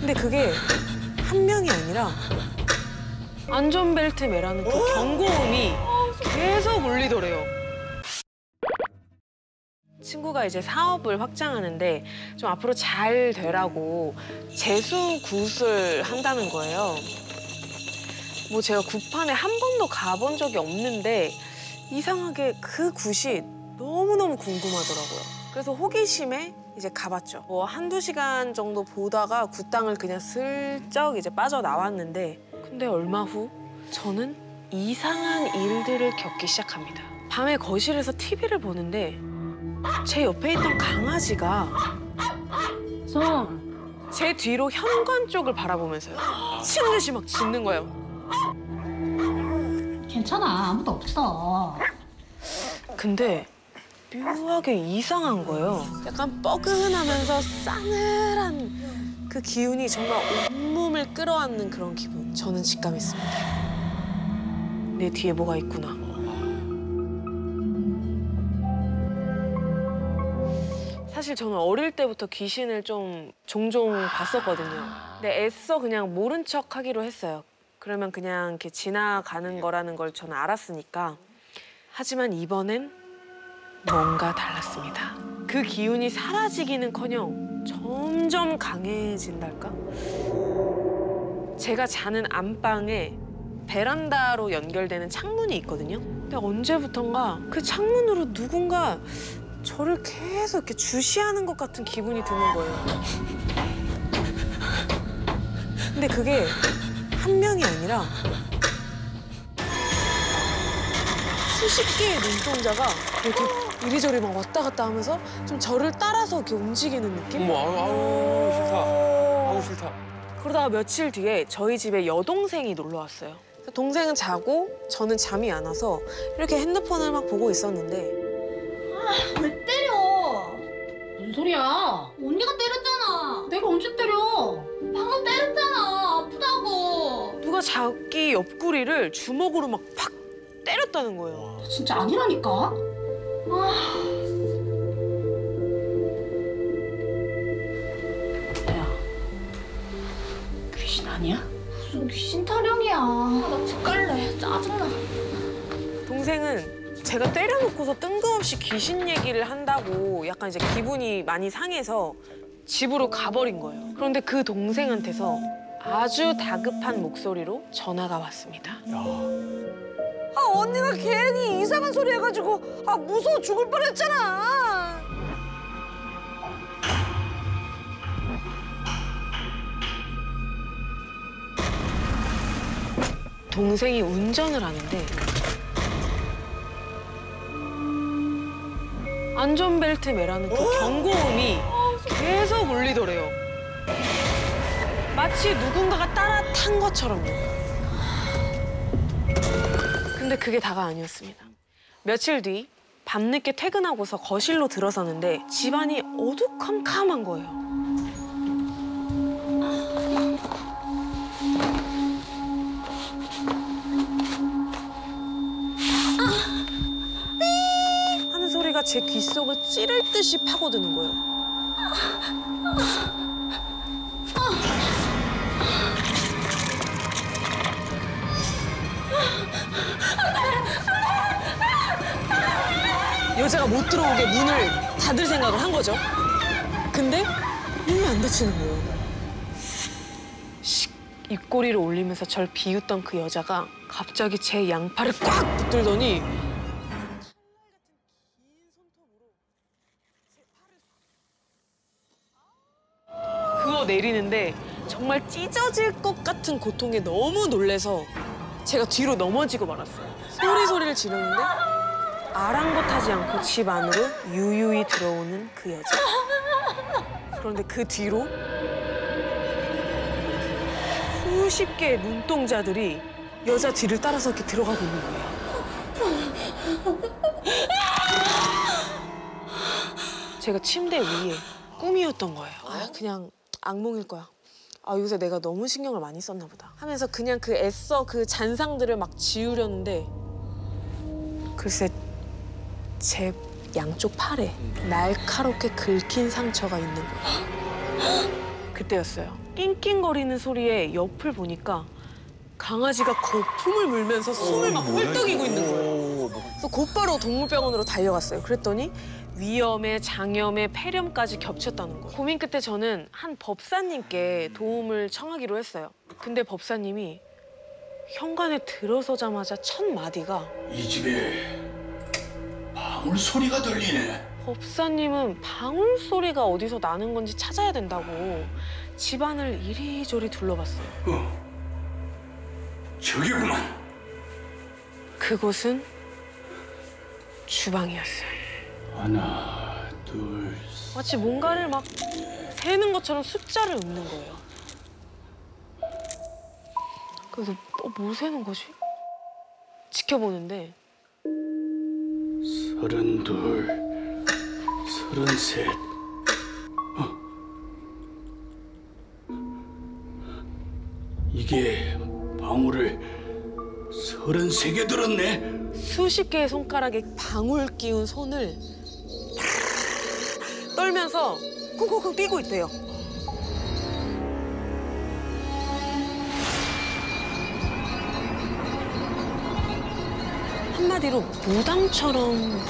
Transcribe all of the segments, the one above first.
근데 그게 한 명이 아니라 안전벨트 매라는 그 경고음이 계속 울리더래요. 친구가 이제 사업을 확장하는데 좀 앞으로 잘 되라고 재수 굿을 한다는 거예요. 뭐 제가 굿판에 한 번도 가본 적이 없는데 이상하게 그 굿이 너무너무 궁금하더라고요. 그래서 호기심에 이제 가봤죠. 뭐 한두 시간 정도 보다가 굿당을 그냥 슬쩍 이제 빠져나왔는데 근데 얼마 후 저는 이상한 일들을 겪기 시작합니다. 밤에 거실에서 TV를 보는데 제 옆에 있던 강아지가 제 뒤로 현관 쪽을 바라보면서요. 미친 듯이 막 짖는 거예요. 괜찮아, 아무도 없어. 근데 묘하게 이상한 거예요. 약간 뻐근하면서 싸늘한 그 기운이 정말 온몸을 끌어안는 그런 기분. 저는 직감했습니다. 내 뒤에 뭐가 있구나. 사실 저는 어릴 때부터 귀신을 좀 종종 봤었거든요. 근데 애써 그냥 모른 척 하기로 했어요. 그러면 그냥 이렇게 지나가는 거라는 걸 저는 알았으니까. 하지만 이번엔 뭔가 달랐습니다. 그 기운이 사라지기는커녕 점점 강해진달까? 제가 자는 안방에 베란다로 연결되는 창문이 있거든요. 근데 언제부턴가 그 창문으로 누군가 저를 계속 이렇게 주시하는 것 같은 기분이 드는 거예요. 근데 그게 한 명이 아니라 수십 개의 눈동자가 이렇게 이리저리 막 왔다 갔다 하면서 좀 저를 따라서 이렇게 움직이는 느낌? 아우 싫다. 아우 싫다. 그러다가 며칠 뒤에 저희 집에 여동생이 놀러 왔어요. 동생은 자고 저는 잠이 안 와서 이렇게 핸드폰을 막 보고 있었는데 왜 때려? 무슨 소리야? 언니가 때렸잖아. 내가 언제 때려? 방금 때렸잖아. 아프다고. 누가 자기 옆구리를 주먹으로 막 팍 때렸다는 거예요. 진짜 아니라니까? 야, 귀신 아니야? 무슨 귀신 타령이야. 나 집 갈래. 짜증나. 동생은 제가 때려놓고서 뜬금없이 귀신 얘기를 한다고 약간 이제 기분이 많이 상해서 집으로 가버린 거예요. 그런데 그 동생한테서 아주 다급한 목소리로 전화가 왔습니다. 언니가 괜히 이상한 소리 해가지고 무서워 죽을 뻔했잖아. 동생이 운전을 하는데 안전벨트 매라는 그 경고음이 계속 울리더래요. 마치 누군가가 따라 탄 것처럼요. 근데 그게 다가 아니었습니다. 며칠 뒤 밤늦게 퇴근하고서 거실로 들어서는데 집안이 어두컴컴한 거예요. 하는 소리가 제 귓속을 찌를 듯이 파고드는 거예요. 여자가 못 들어오게 문을 닫을 생각을 한 거죠. 근데 문이 안 닫히는 거예요. 씩 입꼬리를 올리면서 절 비웃던 그 여자가 갑자기 제 양팔을 꽉 붙들더니 그거 내리는데 정말 찢어질 것 같은 고통에 너무 놀래서 제가 뒤로 넘어지고 말았어요. 소리를 지르는데 아랑곳하지 않고 집 안으로 유유히 들어오는 그 여자. 그런데 그 뒤로 수십 개의 눈동자들이 여자 뒤를 따라서 이렇게 들어가고 있는 거예요. 제가 침대 위에 꿈이었던 거예요. 그냥 악몽일 거야. 요새 내가 너무 신경을 많이 썼나 보다 하면서 그냥 그 애써 그 잔상들을 막 지우려는데 글쎄 제 양쪽 팔에 날카롭게 긁힌 상처가 있는 거예요. 그때였어요. 낑낑거리는 소리에 옆을 보니까 강아지가 거품을 물면서 숨을 막 헐떡이고 있는 거예요. 그래서 곧바로 동물병원으로 달려갔어요. 그랬더니 위염에 장염에 폐렴까지 겹쳤다는 거예요. 고민 끝에 저는 한 법사님께 도움을 청하기로 했어요. 근데 법사님이 현관에 들어서자마자 첫 마디가 이 집에 방울 소리가 들리네. 법사님은 방울 소리가 어디서 나는 건지 찾아야 된다고 집안을 이리저리 둘러봤어요. 저기구만. 그곳은 주방이었어요. 하나, 둘, 마치 뭔가를 막 세는 것처럼 숫자를 읊는 거예요. 그래서 뭘 세는 거지? 지켜보는데 32, 33. 이게 방울을 33개 들었네. 수십 개의 손가락에 방울 끼운 손을 떨면서 쿵쿵쿵 뛰고 있대요. 한마디로 무당처럼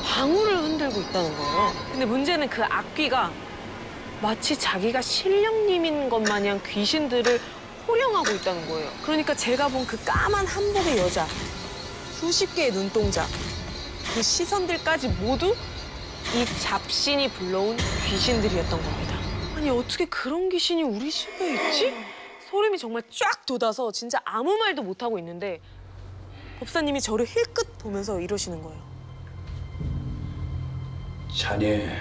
방울을 흔들고 있다는 거예요. 근데 문제는 그 악귀가 마치 자기가 신령님인 것 마냥 귀신들을 호령하고 있다는 거예요. 그러니까 제가 본 그 까만 한복의 여자, 수십 개의 눈동자, 그 시선들까지 모두 이 잡신이 불러온 귀신들이었던 겁니다. 아니 어떻게 그런 귀신이 우리 집에 있지? 소름이 정말 쫙 돋아서 진짜 아무 말도 못하고 있는데 법사님이 저를 힐끗 보면서 이러시는 거예요. 자네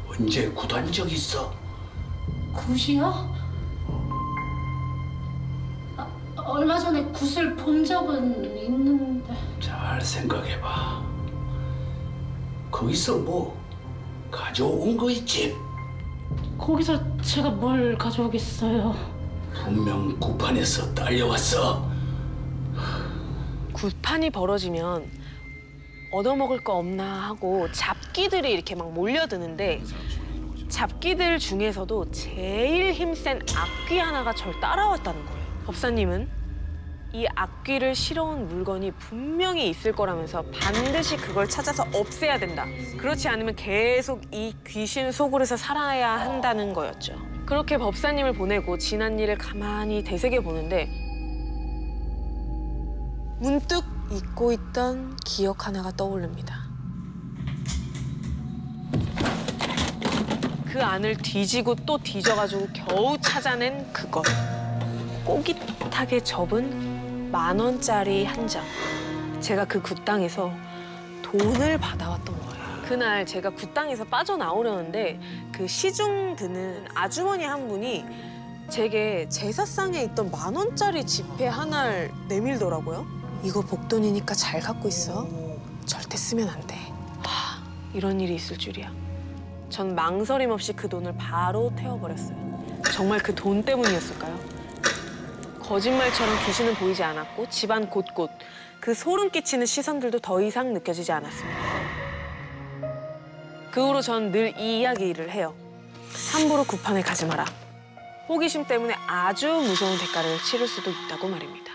언제 굿한 적 있어? 굿이요? 얼마 전에 굿을 본 적은 있는데. 잘 생각해봐. 거기서 뭐 가져온 거 있지? 거기서 제가 뭘 가져오겠어요? 분명 굿판에서 딸려왔어. 굿판이 벌어지면 얻어먹을 거 없나 하고 잡기들이 이렇게 막 몰려드는데 잡기들 중에서도 제일 힘센 악귀 하나가 절 따라왔다는 거예요. 법사님은 이 악귀를 실어온 물건이 분명히 있을 거라면서 반드시 그걸 찾아서 없애야 된다. 그렇지 않으면 계속 이 귀신 소굴에서 살아야 한다는 거였죠. 그렇게 법사님을 보내고 지난 일을 가만히 되새겨보는데 문득 잊고 있던 기억 하나가 떠오릅니다. 그 안을 뒤지고 또 뒤져가지고 겨우 찾아낸 그것. 꼬깃하게 접은 10,000원짜리 한 장. 제가 그 굿당에서 돈을 받아왔던 거예요. 그날 제가 굿당에서 빠져나오려는데 그 시중 드는 아주머니 한 분이 제게 제사상에 있던 10,000원짜리 지폐 하나를 내밀더라고요. 이거 복돈이니까 잘 갖고 있어. 절대 쓰면 안 돼. 하, 이런 일이 있을 줄이야. 전 망설임 없이 그 돈을 바로 태워버렸어요. 정말 그 돈 때문이었을까요? 거짓말처럼 귀신은 보이지 않았고 집안 곳곳 그 소름 끼치는 시선들도 더 이상 느껴지지 않았습니다. 그 후로 전 늘 이 이야기를 해요. 함부로 굿판에 가지 마라. 호기심 때문에 아주 무서운 대가를 치를 수도 있다고 말입니다.